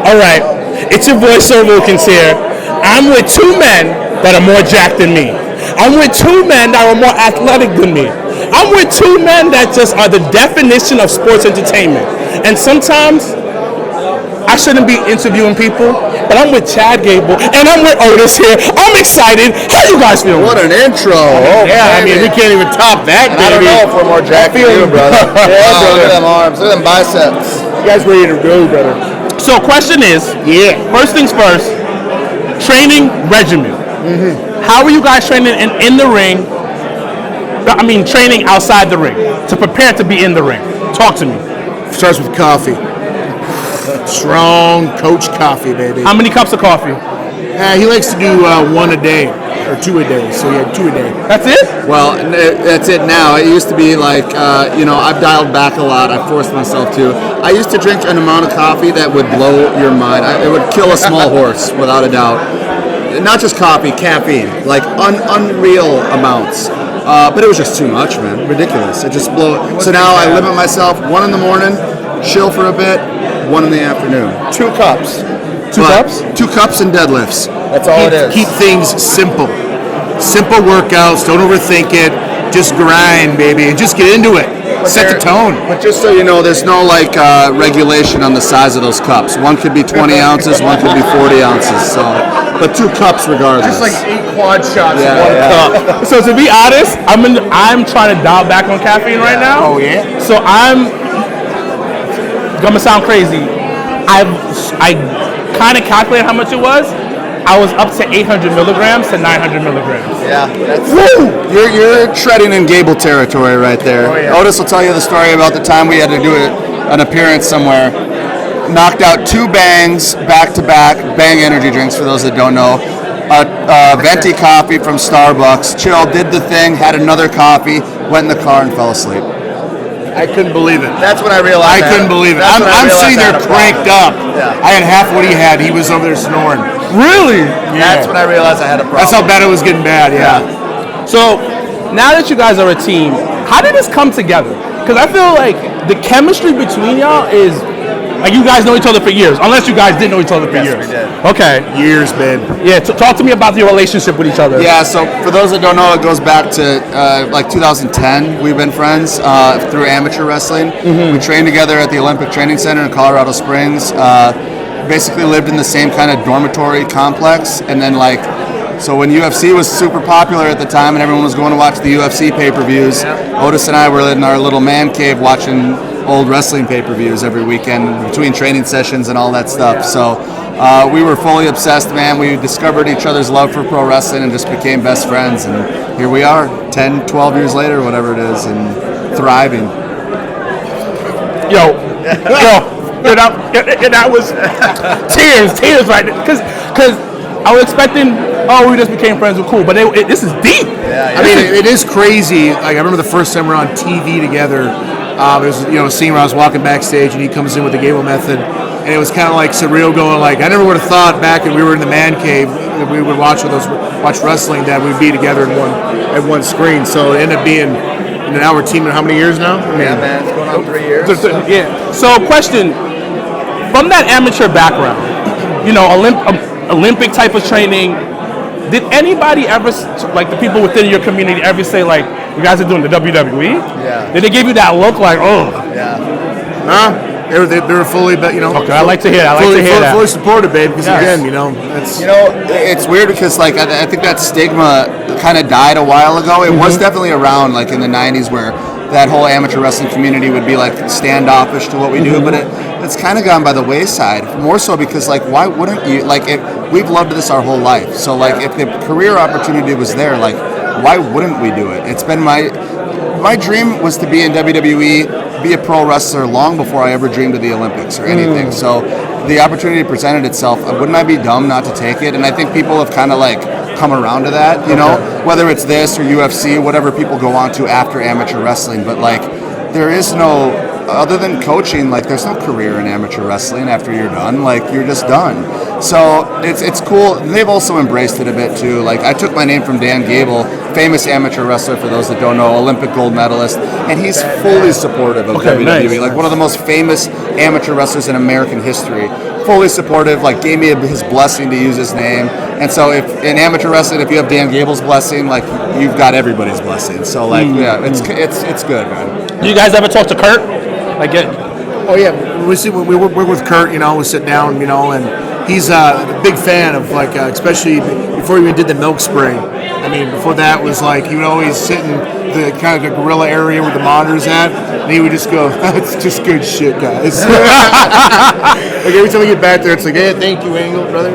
All right, it's your boy Sir Wilkins here. I'm with two men that are more jacked than me. I'm with two men that are more athletic than me. I'm with two men that just are the definition of sports entertainment. And sometimes I shouldn't be interviewing people, but I'm with Chad Gable and I'm with Otis here. I'm excited. How you guys feeling? What an intro! Oh, yeah, I mean we can't even top that. I don't know if we're more jacked than you, brother. Yeah, brother. Look at them arms. Look at them biceps. You guys ready to go, brother? So, question is, first things first, training regimen. How are you guys training in the ring? I mean, training outside the ring to prepare to be in the ring. Talk to me. Starts with coffee. Strong Coach coffee, baby. How many cups of coffee? He likes to do one a day or two a day. So yeah, 2 a day. That's it? Well, that's it now. It used to be like, I've dialed back a lot. I've forced myself to. I used to drink an amount of coffee that would blow your mind. It would kill a small horse, without a doubt. Not just coffee, caffeine, like unreal amounts. But it was just too much, man. Ridiculous. It just blew. So now I limit myself 1 in the morning, chill for a bit, 1 in the afternoon. 2 cups. 2 cups? 2 cups and deadlifts. That's all it is. Keep things simple. Simple workouts. Don't overthink it. Just grind, baby, and just get into it. Set the tone. But just so you know, there's no regulation on the size of those cups. One could be 20 ounces, one could be 40 ounces. So, but 2 cups regardless. Just like 8 quad shots in 1 cup. So to be honest, I'm trying to dial back on caffeine right now. Oh yeah. So I'm gonna sound crazy. I kind of calculated how much it was. I was up to 800 milligrams to 900 milligrams. Yeah, that's you're treading in Gable territory right there. Oh, yeah. Otis will tell you the story about the time we had to do an appearance somewhere. Knocked out 2 bangs back to back, Bang energy drinks for those that don't know. Venti coffee from Starbucks. Chilled, did the thing, had another coffee, went in the car and fell asleep. I couldn't believe it. That's when I realized. I couldn't believe it. I'm sitting there cranked up. Yeah. I had half what he had. He was over there snoring. Really? That's when I realized I had a problem. That's how bad it was getting bad. Yeah. So now that you guys are a team, how did this come together? Because I feel like the chemistry between y'all is like you guys know each other for years, unless you guys didn't know each other for years. Yes, we did. Okay. Years, man. Yeah. Talk to me about your relationship with each other. Yeah, so for those that don't know, it goes back to 2010. We've been friends through amateur wrestling. We trained together at the Olympic Training Center in Colorado Springs. Basically lived in the same kind of dormitory complex. And then so when UFC was super popular at the time and everyone was going to watch the UFC pay-per-views, Otis and I were in our little man cave watching old wrestling pay-per-views every weekend between training sessions and all that stuff. So we were fully obsessed, man. We discovered each other's love for pro wrestling and just became best friends. And here we are, 10, 12 years later, whatever it is, and thriving. Yo, that was tears right there. Because I was expecting, we just became friends, we're cool. But this is deep. I mean, it is crazy. Like I remember the first time we were on TV together. It was a scene where I was walking backstage and he comes in with the Gable method, and it was kind of like surreal. Going like I never would have thought back when we were in the man cave that we would watch wrestling that we'd be together at one screen. So it ended up being. Now we're teaming how many years now? Yeah, man, it's going on 3 years. Yeah. So question, from that amateur background, Olympic type of training, did anybody ever, like the people within your community, ever say like, you guys are doing the WWE? Yeah. Did they give you that look like, oh? Yeah. Nah. They were fully, Okay, I like to hear that. Fully supported, babe. Because again, it's it's weird because I think that stigma kind of died a while ago. It was definitely around in the '90s where that whole amateur wrestling community would be standoffish to what we do, but it's kind of gone by the wayside. More so because why wouldn't you we've loved this our whole life. So if the career opportunity was there, why wouldn't we do it? It's been my dream was to be in WWE. Be a pro wrestler long before I ever dreamed of the Olympics or anything. So the opportunity presented itself. Wouldn't I be dumb not to take it? And I think people have kind of come around to that, whether it's this or UFC, whatever people go on to after amateur wrestling. But there is no other than coaching, like there's no career in amateur wrestling after you're done. Like you're just done. So it's cool. They've also embraced it a bit too. Like I took my name from Dan Gable, famous amateur wrestler for those that don't know, Olympic gold medalist, and he's fully supportive of WWE. Like one of the most famous amateur wrestlers in American history. Fully supportive, like gave me his blessing to use his name. And so if in amateur wrestling, if you have Dan Gable's blessing, like you've got everybody's blessing. So like it's good, man. Do you guys ever talk to Kurt? Like Oh yeah, we work with Kurt. We sit down, and he's a big fan of like, especially before he even did the milk spray. I mean, before that was like he would always sit in the kind of the gorilla area where the monitors at, and he would just go, "It's just good shit, guys." Like every time we get back there, it's like, "Hey, thank you, Angle, brother."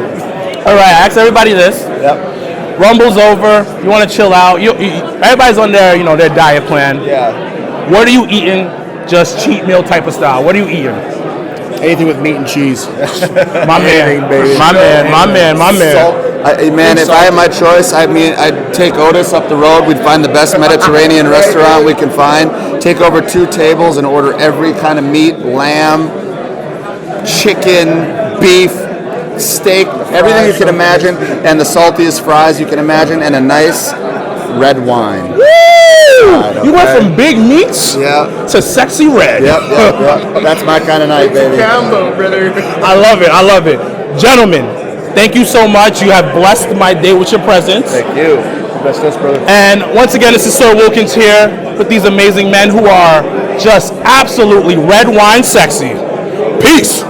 All right, I asked everybody this. Yep. Rumble's over. You want to chill out. Everybody's on their their diet plan. Yeah. What are you eating? Just cheat meal type of style. What are you eating? Anything with meat and cheese. My man, baby. my man. Man, if I had my choice, I'd take Otis up the road. We'd find the best Mediterranean restaurant we can find. Take over 2 tables and order every kind of meat, lamb, chicken, beef, steak, everything you can imagine, and the saltiest fries you can imagine, and a nice red wine. You went from big meats to sexy red. Yep. That's my kind of night, baby. Combo, brother. I love it. Gentlemen, thank you so much. You have blessed my day with your presence. Thank you. Best us, brother. And once again, this is Sir Wilkins here with these amazing men who are just absolutely red wine sexy. Peace.